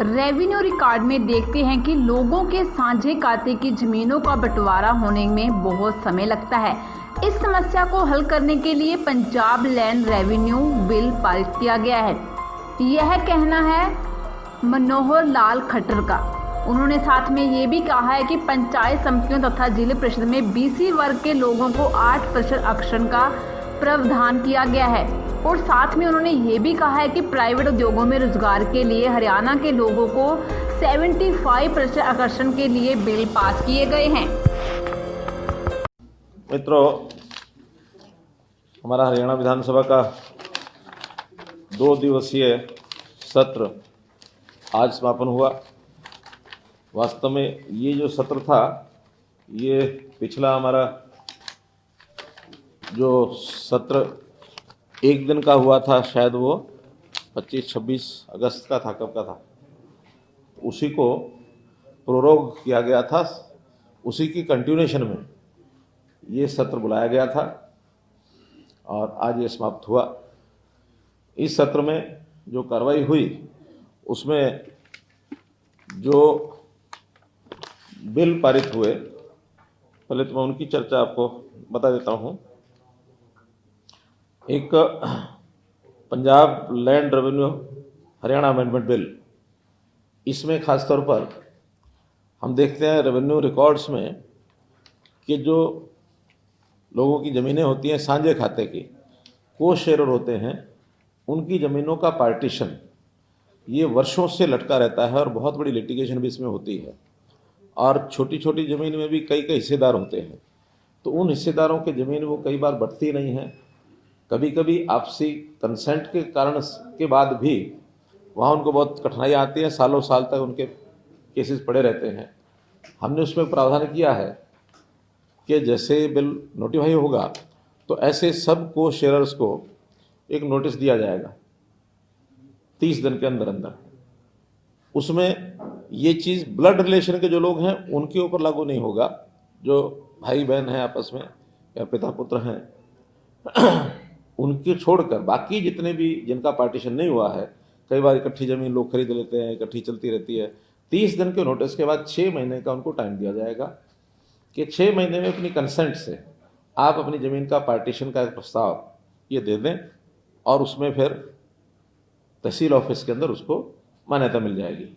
Revenue record में देखते हैं कि लोगों के साझे खाते की जमीनों का बंटवारा होने में बहुत समय लगता है। इस समस्या को हल करने के लिए पंजाब लैंड रेवेन्यू बिल पारित किया गया है। यह कहना है मनोहर लाल खट्टर का। उन्होंने साथ में ये भी कहा है कि पंचायत समितियों तथा जिला परिषद में बीसी वर्ग के लोगों को 8% आरक्षण का प्रावधान किया गया है और साथ में उन्होंने ये भी कहा है कि प्राइवेट उद्योगों में रोजगार के लिए हरियाणा के लोगों को 75% आरक्षण के लिए बिल पास किए गए हैं। मित्रों, हमारा हरियाणा विधानसभा का 2 दिवसीय सत्र आज समापन हुआ। वास्तव में ये जो सत्र था, ये पिछला हमारा जो सत्र एक दिन का हुआ था, शायद वो 25-26 अगस्त का था, कब का था, उसी को प्रोरोग किया गया था। उसी की कंटिन्यूएशन में ये सत्र बुलाया गया था और आज ये समाप्त हुआ। इस सत्र में जो कार्रवाई हुई उसमें जो बिल पारित हुए, पहले तो मैं उनकी चर्चा आपको बता देता हूँ। एक Punjab land revenue Haryana amendment bill, इसमें खास तौर पर हम देखते हैं रेवेन्यू रिकॉर्ड्स में कि जो लोगों की ज़मीनें होती हैं साझे खाते की, को शेयरर होते हैं, उनकी ज़मीनों का पार्टीशन ये वर्षों से लटका रहता है और बहुत बड़ी लिटिगेशन भी इसमें होती है और छोटी छोटी ज़मीन में भी कई कई हिस्सेदार होते हैं। तो उन हिस्सेदारों की ज़मीन वो कई बार बढ़ती नहीं है, कभी कभी आपसी कंसेंट के कारण के बाद भी वहाँ उनको बहुत कठिनाई आती है, सालों साल तक उनके केसेस पड़े रहते हैं। हमने उसमें प्रावधान किया है कि जैसे बिल नोटिफाई होगा तो ऐसे सब को शेयरर्स को एक नोटिस दिया जाएगा 30 दिन के अंदर अंदर। उसमें ये चीज़ ब्लड रिलेशन के जो लोग हैं उनके ऊपर लागू नहीं होगा, जो भाई बहन हैं आपस में या पिता पुत्र हैं उनके छोड़कर बाकी जितने भी जिनका पार्टीशन नहीं हुआ है, कई बार इकट्ठी ज़मीन लोग खरीद लेते हैं, इकट्ठी चलती रहती है। 30 दिन के नोटिस के बाद 6 महीने का उनको टाइम दिया जाएगा कि 6 महीने में अपनी कंसेंट से आप अपनी ज़मीन का पार्टीशन का एक प्रस्ताव ये दे दें और उसमें फिर तहसील ऑफिस के अंदर उसको मान्यता मिल जाएगी।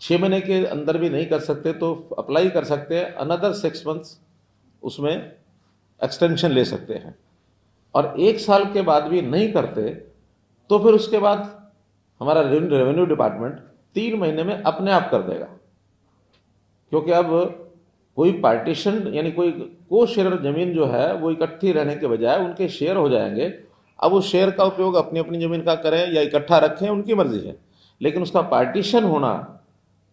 6 महीने के अंदर भी नहीं कर सकते तो अप्लाई कर सकते हैं, अनदर 6 मंथ्स उसमें एक्सटेंशन ले सकते हैं। और 1 साल के बाद भी नहीं करते तो फिर उसके बाद हमारा रेवेन्यू डिपार्टमेंट 3 महीने में अपने आप कर देगा, क्योंकि अब कोई पार्टीशन यानी कोई को शेयर जमीन जो है वो इकट्ठी रहने के बजाय उनके शेयर हो जाएंगे। अब उस शेयर का उपयोग अपनी अपनी ज़मीन का करें या इकट्ठा रखें, उनकी मर्जी है, लेकिन उसका पार्टीशन होना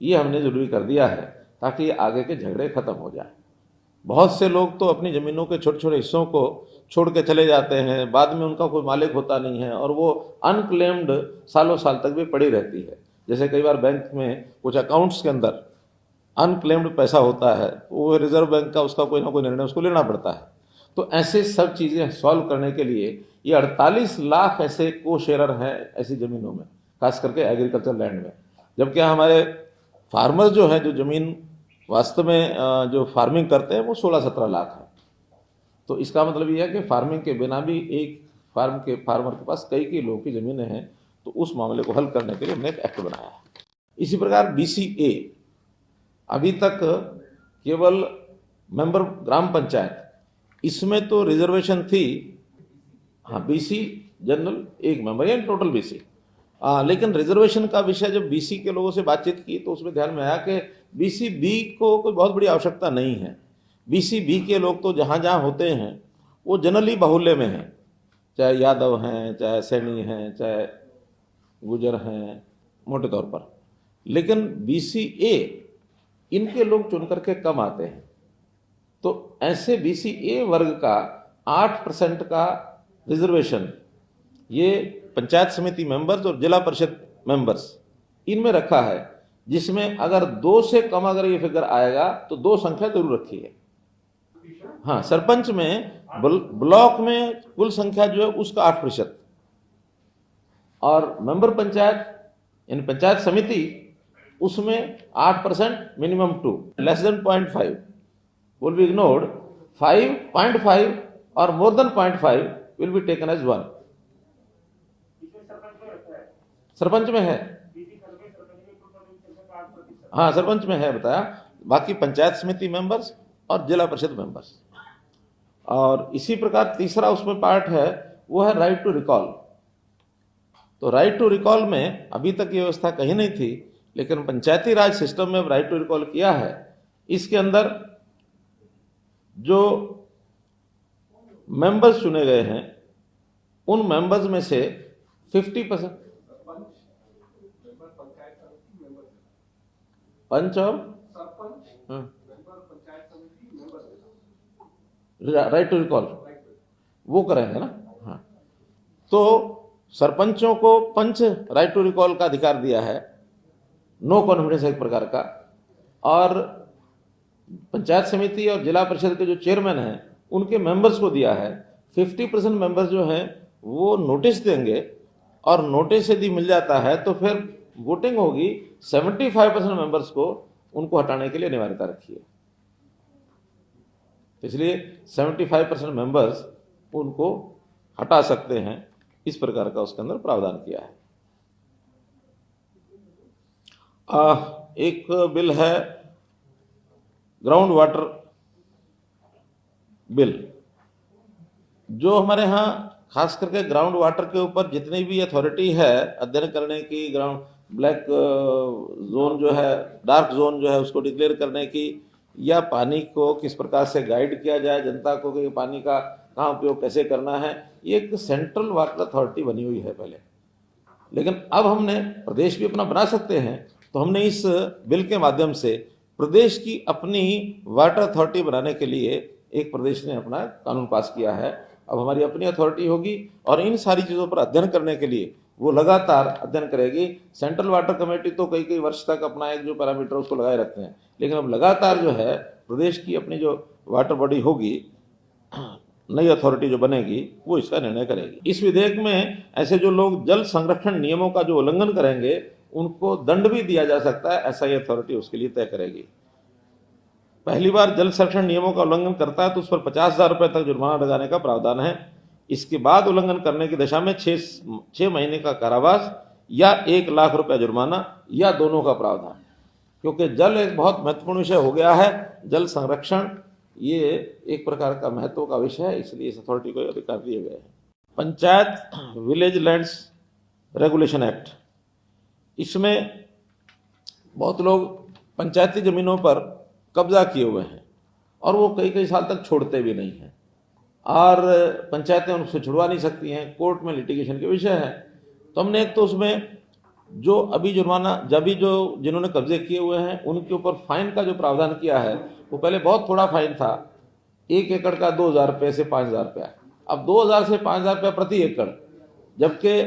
ये हमने ज़रूरी कर दिया है ताकि आगे के झगड़े ख़त्म हो जाए। बहुत से लोग तो अपनी ज़मीनों के छोटे छोटे हिस्सों को छोड़ के चले जाते हैं, बाद में उनका कोई मालिक होता नहीं है और वो अनक्लेम्ड सालों साल तक भी पड़ी रहती है। जैसे कई बार बैंक में कुछ अकाउंट्स के अंदर अनक्लेम्ड पैसा होता है, वो रिजर्व बैंक का उसका कोई ना कोई निर्णय उसको लेना पड़ता है। तो ऐसे सब चीज़ें सॉल्व करने के लिए ये 48 लाख ऐसे को शेयरर हैं ऐसी ज़मीनों में, खास करके एग्रीकल्चर लैंड में। जबकि हमारे फार्मर जो हैं, जो ज़मीन वास्तव में जो फार्मिंग करते हैं वो 16-17 लाख है। तो इसका मतलब ये है कि फार्मिंग के बिना भी एक फार्मर के पास कई कई लोगों की ज़मीनें हैं। तो उस मामले को हल करने के लिए हमने एक एक्ट बनाया है। इसी प्रकार BCA, अभी तक केवल मेंबर ग्राम पंचायत, इसमें तो रिजर्वेशन थी, हाँ BC जनरल 1 मेंबर यानी टोटल BC, लेकिन रिजर्वेशन का विषय जब BC के लोगों से बातचीत की तो उसमें ध्यान में आया कि BCB को कोई बहुत बड़ी आवश्यकता नहीं है। BCB के लोग तो जहाँ जहाँ होते हैं वो जनरली बाहुल्य में हैं, चाहे यादव हैं, चाहे सैनी हैं, चाहे गुजर हैं मोटे तौर पर, लेकिन BCA इनके लोग चुन करके कम आते हैं। तो ऐसे BCA वर्ग का 8% का रिजर्वेशन ये पंचायत समिति मेंबर्स और जिला परिषद मेंबर्स इनमें रखा है, जिसमें अगर 2 से कम अगर ये फिगर आएगा तो 2 संख्या जरूर रखी है। हाँ, सरपंच में ब्लॉक में कुल संख्या जो है उसका 8% और मेंबर पंचायत यानी पंचायत समिति उसमें 8% minimum 2, less than 0.5 will be ignored, 5.5 और more than 0.5 will be taken as 1. Sarpanch में है, हाँ सरपंच में है बताया, बाकी पंचायत समिति मेंबर्स और जिला परिषद मेंबर्स। और इसी प्रकार तीसरा उसमें पार्ट है, वो है राइट टू रिकॉल। तो राइट टू रिकॉल में अभी तक ये व्यवस्था कहीं नहीं थी, लेकिन पंचायती राज सिस्टम में राइट टू रिकॉल किया है। इसके अंदर जो मेंबर्स चुने गए हैं, उन मेंबर्स में से 50% पंच और राइट टू रिकॉल वो करेंगे ना। हाँ, तो सरपंचों को पंच राइट टू रिकॉल का अधिकार दिया है, नो कॉन्फिडेंस एक प्रकार का, और पंचायत समिति और जिला परिषद के जो चेयरमैन हैं उनके मेंबर्स को दिया है। 50% मेंबर्स जो हैं वो नोटिस देंगे, और नोटिस यदि मिल जाता है तो फिर वोटिंग होगी। 75% मेंबर्स को उनको हटाने के लिए अनिवार्यता रखी है, इसलिए 75% मेंबर्स उनको हटा सकते हैं, इस प्रकार का उसके अंदर प्रावधान किया है। एक बिल है ग्राउंड वाटर बिल, जो हमारे यहाँ खास करके ग्राउंड वाटर के ऊपर जितनी भी अथॉरिटी है अध्ययन करने की, ग्राउंड ब्लैक जोन जो है, डार्क जोन जो है उसको डिक्लेयर करने की, या पानी को किस प्रकार से गाइड किया जाए जनता को कि पानी का कहाँ उपयोग कैसे करना है, ये एक सेंट्रल वाटर अथॉरिटी बनी हुई है पहले। लेकिन अब हमने प्रदेश भी अपना बना सकते हैं, तो हमने इस बिल के माध्यम से प्रदेश की अपनी वाटर अथॉरिटी बनाने के लिए एक प्रदेश ने अपना कानून पास किया है। अब हमारी अपनी अथॉरिटी होगी और इन सारी चीज़ों पर अध्ययन करने के लिए वो लगातार अध्ययन करेगी। सेंट्रल वाटर कमेटी तो कई कई वर्ष तक अपना एक जो पैरामीटर उसको लगाए रखते हैं, लेकिन अब लगातार जो है प्रदेश की अपनी जो वाटर बॉडी होगी, नई अथॉरिटी जो बनेगी, वो इसका निर्णय करेगी। इस विधेयक में ऐसे जो लोग जल संरक्षण नियमों का जो उल्लंघन करेंगे उनको दंड भी दिया जा सकता है, ऐसा ये अथॉरिटी उसके लिए तय करेगी। पहली बार जल संरक्षण नियमों का उल्लंघन करता है तो उस पर 50,000 रुपये तक जुर्माना लगाने का प्रावधान है। इसके बाद उल्लंघन करने की दशा में 6 महीने का कारावास या 1 लाख रुपया जुर्माना या दोनों का प्रावधान, क्योंकि जल एक बहुत महत्वपूर्ण विषय हो गया है। जल संरक्षण ये एक प्रकार का महत्व का विषय है, इसलिए इस अथॉरिटी को अधिकार दिए गए हैं। Panchayat village lands regulation act, इसमें बहुत लोग पंचायती जमीनों पर कब्जा किए हुए हैं और वो कई कई साल तक छोड़ते भी नहीं हैं, और पंचायतें उनसे छुड़वा नहीं सकती हैं, कोर्ट में लिटिगेशन के विषय है। तो हमने एक तो उसमें जो अभी जुर्माना जो जिन्होंने कब्जे किए हुए हैं उनके ऊपर फाइन का जो प्रावधान किया है, वो पहले बहुत थोड़ा फाइन था, 1 एकड़ का 2,000 रुपये से 5,000 रुपया, अब 2,000 से 5,000 रुपया प्रति एकड़। जबकि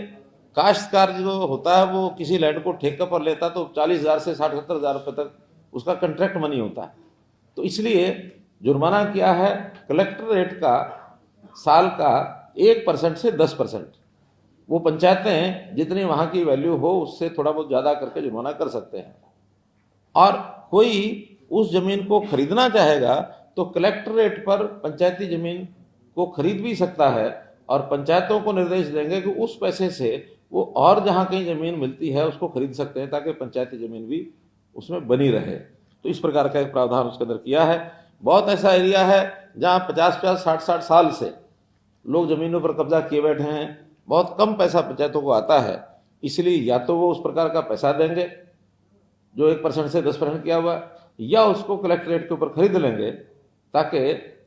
काश्तकार जो होता है वो किसी लैंड को ठेके पर लेता तो 40,000 से 60-70,000 रुपये तक उसका कंट्रैक्ट मनी होता है। तो इसलिए जुर्माना किया है कलेक्टर रेट का साल का 1% से 10%। वो पंचायतें जितनी वहाँ की वैल्यू हो उससे थोड़ा बहुत ज़्यादा करके जुर्माना कर सकते हैं। और कोई उस जमीन को खरीदना चाहेगा तो कलेक्टर रेट पर पंचायती जमीन को खरीद भी सकता है, और पंचायतों को निर्देश देंगे कि उस पैसे से वो और जहाँ कहीं जमीन मिलती है उसको खरीद सकते हैं, ताकि पंचायती जमीन भी उसमें बनी रहे। तो इस प्रकार का एक प्रावधान उसके अंदर किया है। बहुत ऐसा एरिया है जहाँ 50-50, 60-60 साल से लोग जमीनों पर कब्जा किए बैठे हैं, बहुत कम पैसा पंचायतों को आता है, इसलिए या तो वो उस प्रकार का पैसा देंगे जो 1% से 10% किया हुआ, या उसको कलेक्ट्रेट के ऊपर खरीद लेंगे, ताकि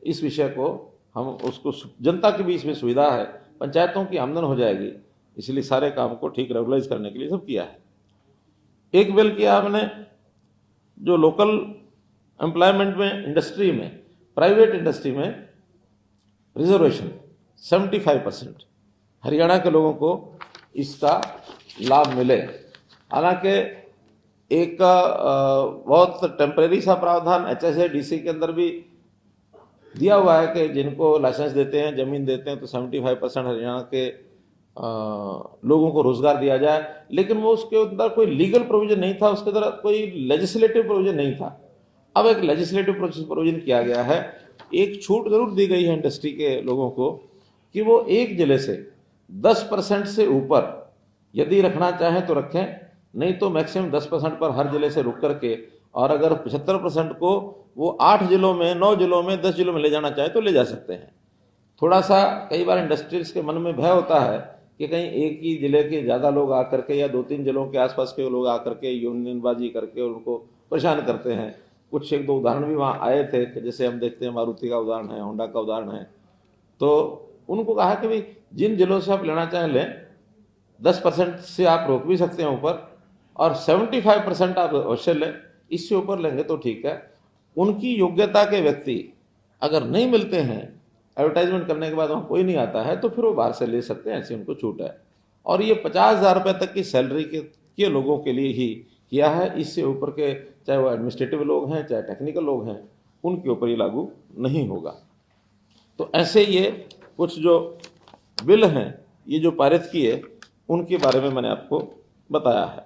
इस विषय को हम उसको जनता की भी इसमें सुविधा है, पंचायतों की आमदन हो जाएगी, इसलिए सारे काम को ठीक रेगुलाइज करने के लिए सब किया है। एक बिल किया हमने जो लोकल एम्प्लॉयमेंट में, इंडस्ट्री में, प्राइवेट इंडस्ट्री में रिजर्वेशन 75%, हरियाणा के लोगों को इसका लाभ मिले। हालांकि एक बहुत टेम्परेरी सा प्रावधान HSA-DC के अंदर भी दिया हुआ है कि जिनको लाइसेंस देते हैं, जमीन देते हैं, तो 75% हरियाणा के लोगों को रोजगार दिया जाए, लेकिन वो उसके अंदर कोई लीगल प्रोविजन नहीं था, उसके अंदर कोई लेजिस्लेटिव प्रोविजन नहीं था। अब एक लेजिस्लेटिव प्रोविजन किया गया है, एक छूट जरूर दी गई है इंडस्ट्री के लोगों को कि वो एक जिले से 10% से ऊपर यदि रखना चाहें तो रखें, नहीं तो मैक्सिमम 10% पर हर जिले से रुक करके, और अगर 75% को वो 8 जिलों में, 9 जिलों में, 10 जिलों में ले जाना चाहे तो ले जा सकते हैं। थोड़ा सा कई बार इंडस्ट्रीज के मन में भय होता है कि कहीं एक ही जिले के ज़्यादा लोग आकर के या 2-3 जिलों के आसपास के लोग आकर के यूनियनबाजी करके उनको परेशान करते हैं। कुछ एक दो उदाहरण भी वहाँ आए थे कि जैसे हम देखते हैं मारुति का उदाहरण है, होंडा का उदाहरण है। तो उनको कहा कि भाई जिन जिलों से आप लेना चाहें लें, 10% से आप रोक भी सकते हैं ऊपर, और 75% आप अवश्य लें, इससे ऊपर लेंगे तो ठीक है। उनकी योग्यता के व्यक्ति अगर नहीं मिलते हैं, एडवर्टाइजमेंट करने के बाद वहाँ कोई नहीं आता है, तो फिर वो बाहर से ले सकते हैं, ऐसी उनको छूट है। और ये 50,000 रुपये तक की सैलरी के लोगों के लिए ही किया है, इससे ऊपर के चाहे वो एडमिनिस्ट्रेटिव लोग हैं चाहे टेक्निकल लोग हैं, उनके ऊपर ये लागू नहीं होगा। तो ऐसे ये कुछ जो बिल हैं ये जो पारित किए उनके बारे में मैंने आपको बताया है।